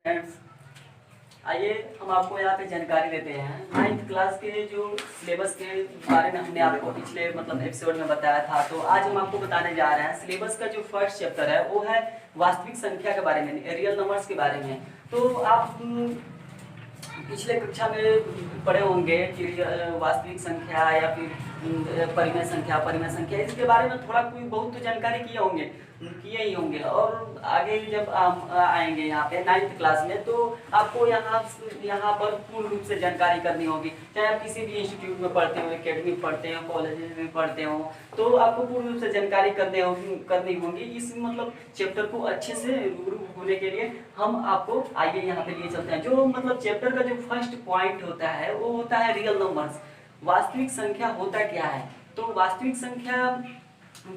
Friends, आइए हम आपको यहाँ पे जानकारी देते हैं। 9th क्लास के जो सिलेबस के बारे में हमने आपको पिछले एपिसोड में बताया था, तो आज हम आपको बताने जा रहे हैं सिलेबस का जो फर्स्ट चैप्टर है वो है वास्तविक संख्या के बारे में, रियल नंबर्स के बारे में। तो आप पिछले कक्षा में पढ़े होंगे कि वास्तविक संख्या या फिर परिमेय संख्या इसके बारे में थोड़ा कोई बहुत तो जानकारी किए ही होंगे। और आगे जब आप आएंगे यहाँ पे 9th क्लास में, तो आपको यहाँ पर पूर्ण रूप से जानकारी करनी होगी। चाहे आप किसी भी इंस्टीट्यूट में पढ़ते हो, एकेडमी में पढ़ते हो, कॉलेज में पढ़ते हो, तो आपको पूर्ण रूप से जानकारी करनी होगी। इस चैप्टर को अच्छे से रूबरू होने के लिए हम आपको आइए यहाँ पे लिए चलते हैं। जो चैप्टर का जो फर्स्ट पॉइंट होता है वो होता है रियल नंबर्स। वास्तविक संख्या होता क्या है? तो वास्तविक संख्या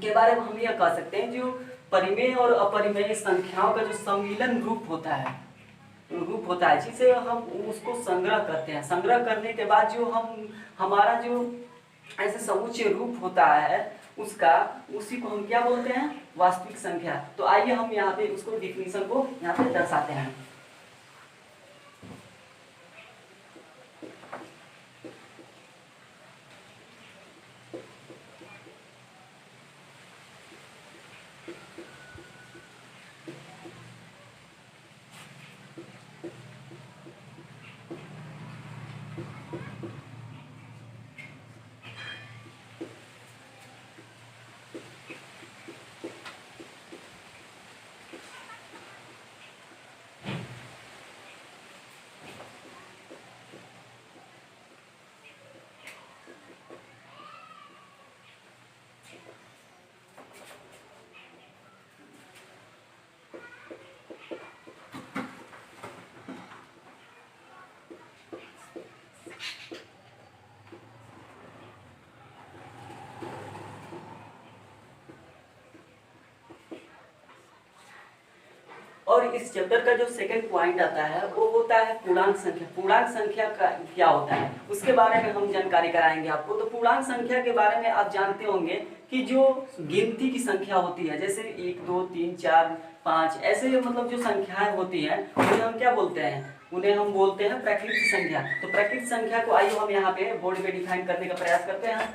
के बारे में हम यह कह सकते हैं, जो परिमेय और अपरिमेय संख्याओं का जो सम्मिलन रूप होता है जिसे हम उसको संग्रह करते हैं। संग्रह करने के बाद जो हमारा जो ऐसे समुच्चय रूप होता है उसी को हम क्या बोलते हैं? वास्तविक संख्या। तो आइए हम यहाँ पे उसको डिफिनीशन को यहाँ पे दर्शाते हैं। और इस चैप्टर का जो सेकंड पॉइंट आता है वो होता है पूर्णांक संख्या। पूर्णांक संख्या का क्या होता है उसके बारे में हम जानकारी कराएंगे आपको। तो पूर्णांक संख्या के बारे में आप जानते होंगे कि जो गिनती की संख्या होती है, जैसे 1 2 3 4 5 ऐसे जो संख्याएं होती हैं उन्हें हम क्या बोलते हैं? उन्हें हम बोलते हैं प्राकृतिक संख्या। तो प्राकृतिक संख्या को आइए हम यहाँ पे बोर्ड पे डिफाइन करने का प्रयास करते हैं।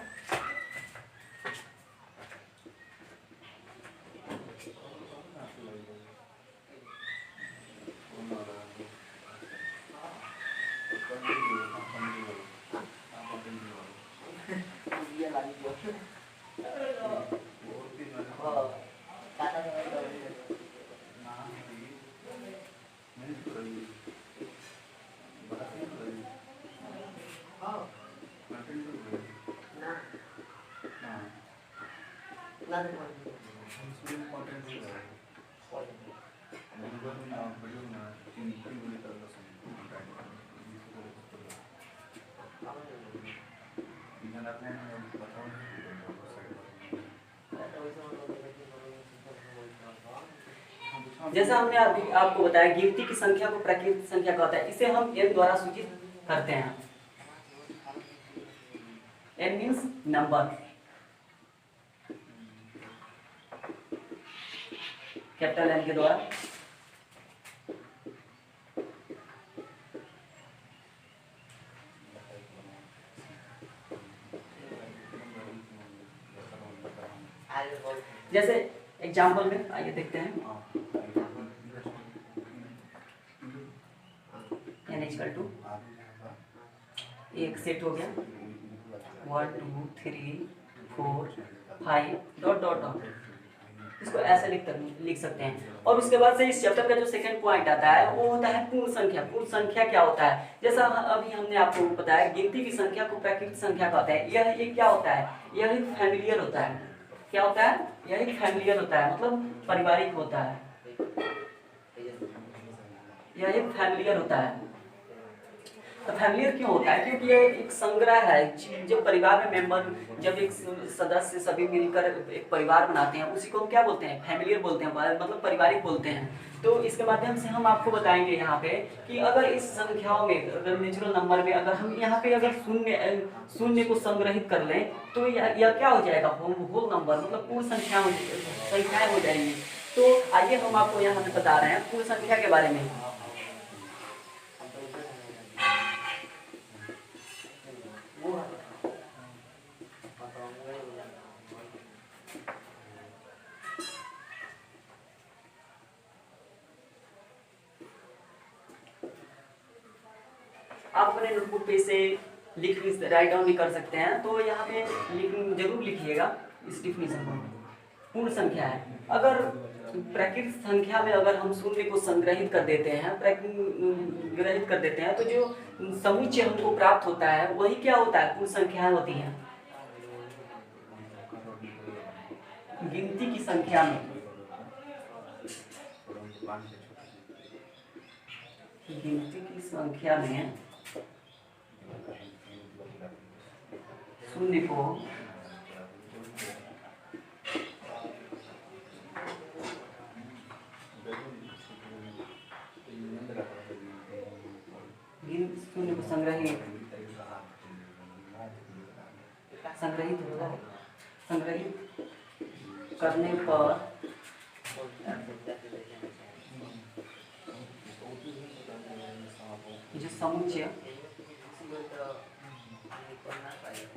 जैसा हमने अभी आपको बताया, गिनती की संख्या को प्राकृतिक संख्या कहता है। इसे हम n द्वारा सूचित करते हैं। n means number, capital N के द्वारा। जैसे एग्जाम्पल में आइए देखते हैं। n इक्वल टू एक सेट हो गया 1 2 3 4 5 डॉट डॉट डॉट, इसको ऐसे लिख सकते हैं। और उसके बाद से इस चैप्टर का जो सेकंड पॉइंट आता है वो होता है पूर्ण संख्या। पूर्ण संख्या क्या होता है? जैसा अभी हमने आपको बताया, गिनती की संख्या को प्राकृतिक संख्या कहते हैं। यह क्या होता है? यह एक फैमिलियर होता है। क्या होता है? यह एक फैमिलियर होता है, पारिवारिक होता है। यह एक फैमिलियर होता है। तो फैमिलियर क्यों होता है? क्योंकि ये एक संग्रह है। जब परिवार में मेंबर, जब एक सदस्य सभी मिलकर एक परिवार बनाते हैं, उसी को हम क्या बोलते हैं? फैमिलियर बोलते हैं, पारिवारिक बोलते हैं। तो इसके माध्यम से हम आपको बताएंगे यहाँ पे कि अगर इस संख्याओं में, अगर नेचुरल नंबर में अगर हम यहाँ पे अगर शून्य को संग्रहित कर लें तो यह क्या हो जाएगा? होल नंबर, पूर्ण संख्याएं हो जाएंगी। तो आइए हम आपको यहाँ पे बता रहे हैं पूर्ण संख्या के बारे में। आप अपने नोटबुक पे इसे राइट डाउन भी कर सकते हैं। तो यहाँ पे जरूर लिखिएगा इस डिफिनीशन को। पूर्ण संख्या है, अगर प्राकृतिक संख्या में अगर हम शून्य को संग्रहित कर देते हैं, ग्रहित कर देते हैं, तो जो समुच्चय हमको प्राप्त होता है वही क्या होता है, पूर्ण संख्या होती है। गिनती की संख्या में शून्य को संग्रहित करने पर जो समुच्चय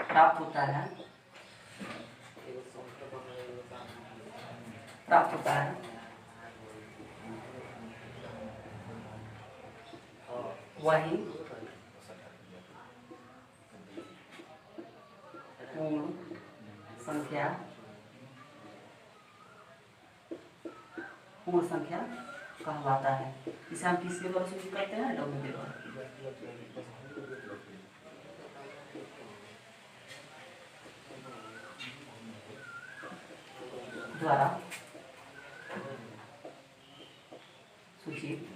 प्राप्त होता है वही पूर्ण संख्या कहलाता है। इसे हम किसके द्वारा सूचित करते हैं, डब्ल्यू के द्वारा। सूचित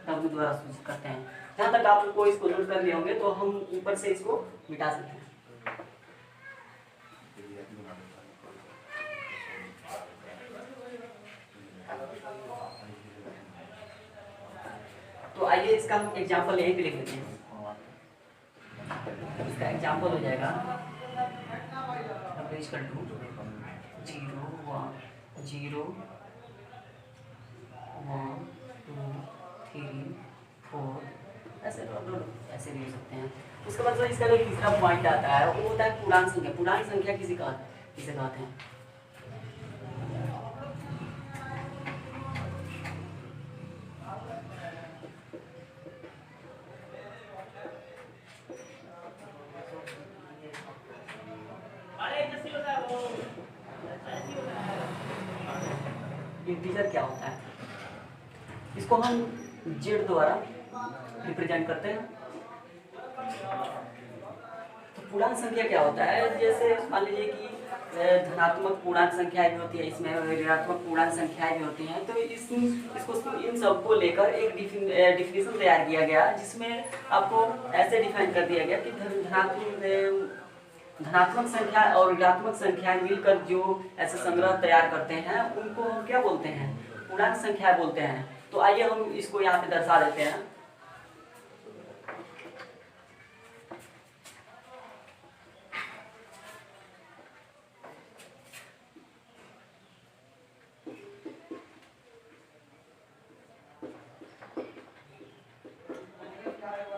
डब्ल्यू द्वारा सूचित करते हैं। जहाँ तक आप लोग इसको नोट कर लिए होंगे तो हम ऊपर से इसको मिटा सकते हैं। तो आइए इसका हम एग्जाम्पल यहीं पे लिख लेते हैं। इसका एग्जाम्पल हो जाएगा 0 1 0 1 2 3 4 ऐसे भी हो सकते हैं। उसके बाद इसका जो तीसरा पॉइंट आता है वो होता है पूर्णांक संख्या। पूर्णांक संख्या किसे कहते हैं? इंटीजर क्या होता है, इसको हम जेड द्वारा रिप्रेजेंट करते हैं। तो पूर्णांक संख्या क्या होता है, जैसे मान लीजिए कि धनात्मक पूर्णांक संख्याएं भी होती है, इसमें ऋणात्मक पूर्णांक संख्याएं भी होती हैं। तो इसको इन सबको लेकर एक डिफिनेशन तैयार किया गया, जिसमें आपको ऐसे डिफाइन कर दिया गया कि धनात्मक संख्या और ऋणात्मक संख्याएं मिलकर जो ऐसे संग्रह तैयार करते हैं उनको हम क्या बोलते हैं, पूर्णांक संख्या बोलते हैं। तो आइए हम इसको यहाँ पे दर्शा देते हैं।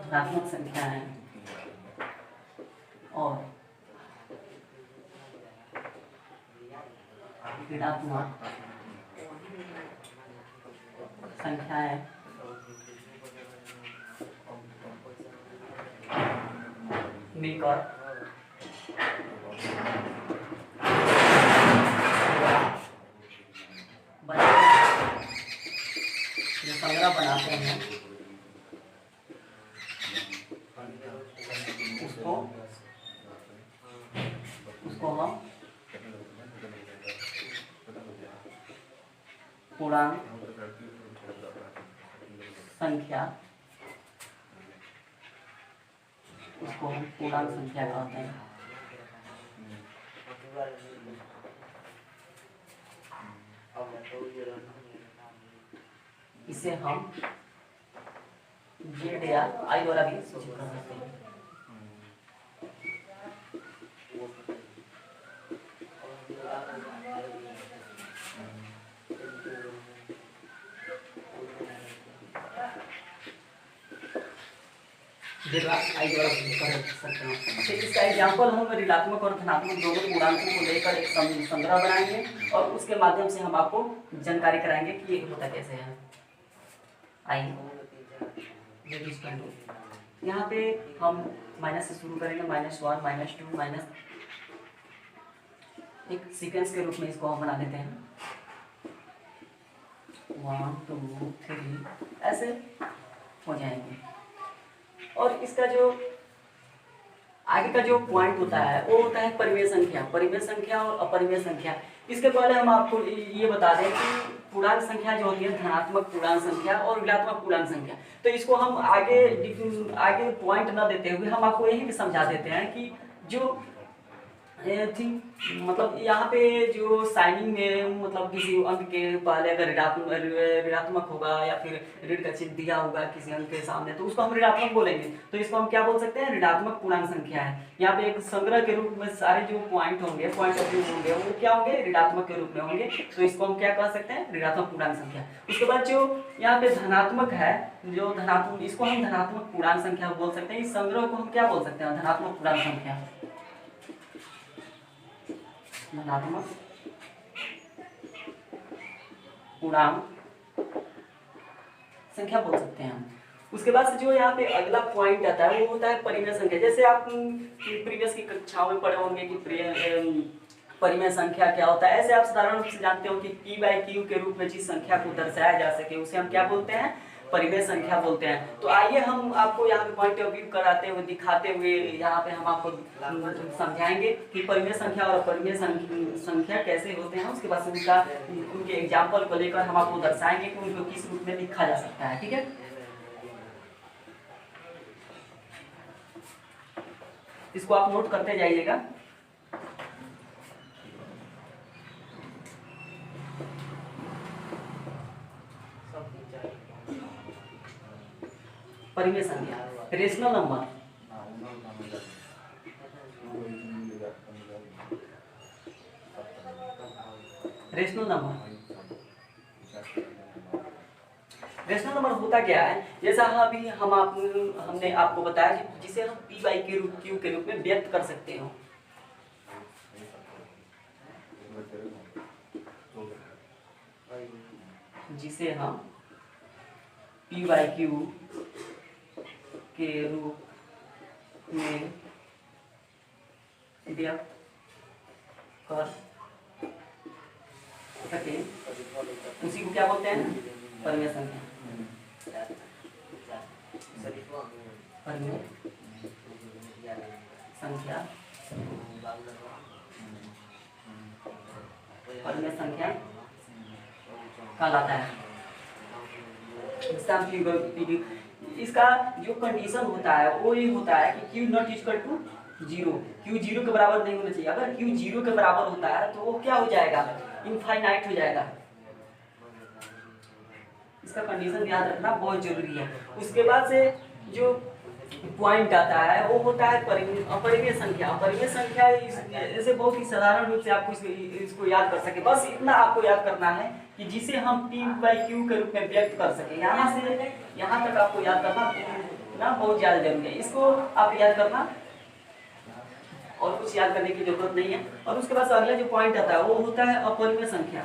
धनात्मक संख्याएं और ऋणात्मक संख्याएं मिलकर जो संग्रह बनाते हैं उसको हम पूर्णांक संख्या कहते हैं। इसे हम जेड या आई द्वारा भी सूचित कर सकते हैं। आई द्वारा कर सकते हैं। तो इसका एग्जाम्पल हम ऋणात्मक और धनात्मक दोनों पूर्णांकों को लेकर एक संग्रह बनाएंगे और उसके माध्यम से हम आपको जानकारी कराएंगे कि ये होता कैसे है। आइए यहाँ पे हम माइनस से शुरू करेंगे, -1 -2 माइनस, एक सीक्वेंस के रूप में इसको हम बना लेते हैं, 1 2 3 ऐसे हो जाएंगे। और इसका जो आगे का जो पॉइंट होता है वो होता है परिमेय संख्या और अपरिमेय संख्या। इसके पहले हम आपको ये बता दें कि पूर्णांक संख्या जो होती है धनात्मक पूर्णांक संख्या और ऋणात्मक पूर्णांक संख्या, तो इसको हम आगे पॉइंट न देते हुए हम आपको यही भी समझा देते हैं कि जो मतलब यहाँ पे जो साइनिंग में मतलब किसी अंक के पहले अगर ऋणात्मक होगा या फिर ऋण का चिन्ह दिया होगा किसी अंक के सामने तो उसको हम ऋणात्मक बोलेंगे। तो इसको हम क्या बोल सकते हैं, ऋणात्मक पूर्णांक संख्या है। यहाँ पे एक संग्रह के रूप में सारे जो पॉइंट होंगे, पॉइंट ऑफ व्यू होंगे, वो क्या होंगे, ऋणात्मक के रूप में होंगे। तो इसको हम क्या कह सकते हैं, ऋणात्मक पूर्णांक संख्या। उसके बाद जो यहाँ पे धनात्मक है, जो धनात्मक, इसको हम धनात्मक पूर्णांक संख्या बोल सकते हैं। इस संग्रह को हम क्या बोल सकते हैं, धनात्मक पूर्णांक संख्या, धनात्मक पूर्णांक संख्या बोल सकते हैं हम। उसके बाद से जो यहाँ पे अगला पॉइंट आता है वो होता है परिमेय संख्या। जैसे आप प्रीवियस की कक्षाओं में पढ़े होंगे कि परिमेय संख्या क्या होता है। ऐसे आप साधारण रूप से जानते हो कि p/q के रूप में जिस संख्या को दर्शाया जा सके उसे हम क्या बोलते हैं, परिमेय संख्या बोलते हैं। तो आइए हम आपको यहाँ पे पॉइंट ऑफ व्यू कराते हुए, दिखाते हुए यहाँ पे हम आपको समझाएंगे कि परिमेय संख्या और अपरिमेय संख्या कैसे होते हैं। उसके बाद उनके एग्जाम्पल को लेकर हम आपको दर्शाएंगे कि उनको किस रूप में लिखा जा सकता है। ठीक है, इसको आप नोट करते जाइएगा। परिमेय संख्या, rational number, rational number. Rational number होता क्या है, जैसा अभी हमने आपको बताया कि जिसे हम p/q के रूप में व्यक्त कर सकते हो। जिसे हम p/q के रूप में व्यक्त कर सके, उसी को क्या बोलते हैं, परिमेय संख्या। परिमेय संख्या, परिमेय संख्या कहलाता है। इसका जो कंडीशन होता है वो ये होता है कि q not equal to 0, q 0 के बराबर नहीं होना चाहिए। अगर q 0 के बराबर होता है तो वो क्या हो जाएगा, इनफाइनाइट हो जाएगा। इसका कंडीशन याद रखना बहुत जरूरी है। उसके बाद से जो पॉइंट आता है वो होता है अपरिमेय संख्या। अपरिमेय संख्या ऐसे बहुत ही साधारण रूप से आपको इसको याद कर सके। बस इतना आपको याद करना है कि जिसे हम p/q के रूप में व्यक्त कर सके। यहाँ से यहाँ तक आपको याद करना बहुत ज़्यादा जरूरी है। इसको आप याद करना और कुछ याद करने की जरूरत नहीं है। और उसके बाद अगला जो पॉइंट आता है वो होता है अपरिमेय संख्या।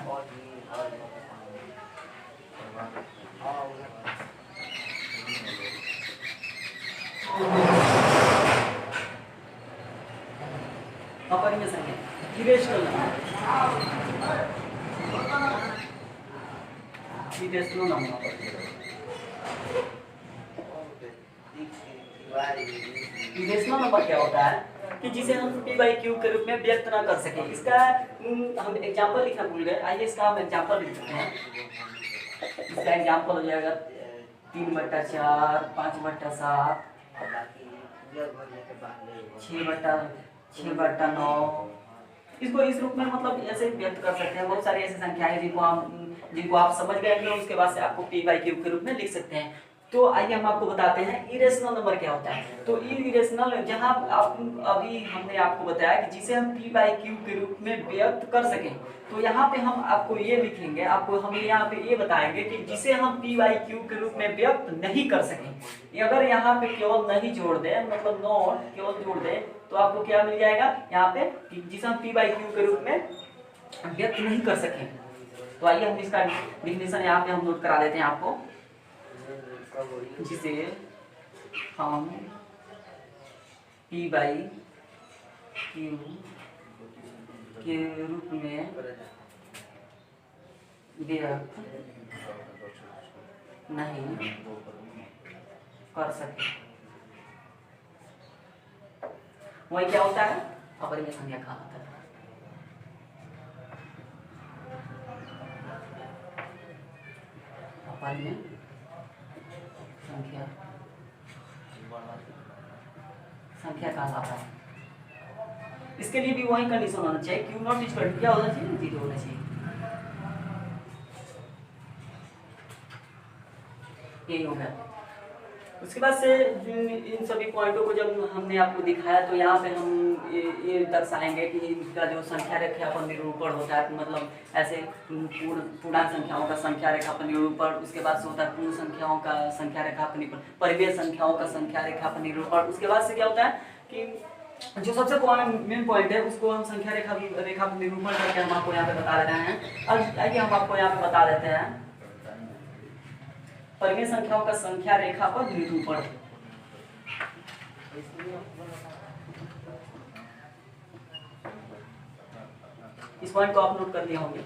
अपरिमेय संख्या, irrational number, irrational number. Irrational number क्या होता है कि जिसे हम p/q के रूप में व्यक्त ना कर सके। इसका हम एग्जांपल लिखना भूल गए। आइए इसका हम एग्जांपल लिख सकते हैं। इसका एग्जांपल हो जाएगा 3/4, 5/7, 6/9। इसको इस रूप में मतलब ऐसे व्यक्त कर सकते हैं। बहुत सारी ऐसी संख्याएं जिनको आप समझ गए हैं, उसके बाद से आपको p/q के रूप में लिख सकते हैं। तो आइए हम आपको बताते हैं इरेशनल नंबर क्या होता है। तो इरेशनल जहां आप अभी हमने आपको बताया कि जिसे हम p बाई क्यू के रूप में व्यक्त कर सकें, तो यहाँ पे हम आपको ये लिखेंगे, आपको हम यहाँ पे ये बताएंगे कि जिसे हम p बाई क्यू के रूप में व्यक्त नहीं कर सकें। अगर यहाँ पे केवल नहीं जोड़ दें, मतलब नॉट केवल जोड़ दें, तो आपको क्या मिल जाएगा यहाँ पे कि जिसे हम p बाई क्यू के रूप में व्यक्त नहीं कर सकें। तो आइए हम इसका डिफिनेशन यहाँ पे हम नोट करा देते हैं आपको, जिसे हम p बाई क्यू के रूप में व्यक्त नहीं कर सके। वही क्या होता है, अपरिमेय संख्या कहा जाता है। अपरिमेय संख्या कहा जाता है। इसके लिए भी वही कंडीशन होना चाहिए, क्यू नॉट इक्वल टू क्या होना चाहिए, 0 होना चाहिए। यही हो गया। उसके बाद से इन सभी पॉइंटों को जब हमने आपको दिखाया, तो यहाँ पे हम ये दर्शाएंगे कि इनका जो संख्या रेखापन निरूपण होता है, मतलब ऐसे पूर्णांक संख्याओं का संख्या रेखापन निरूपण, उसके बाद से होता है पूर्ण संख्याओं का संख्या रेखापन निरूपण, परिमेय संख्याओं का संख्या रेखापन निरूपण। उसके बाद से क्या होता है कि जो सबसे मेन पॉइंट है उसको हम संख्या रेखापन निरूपण करके हम आपको यहाँ पे बता रहे हैं। अब आइए हम आपको यहाँ पे बता देते हैं परिमेय संख्याओं का संख्या रेखा पर निरूपण। इस पॉइंट को आप नोट कर लिए होंगे।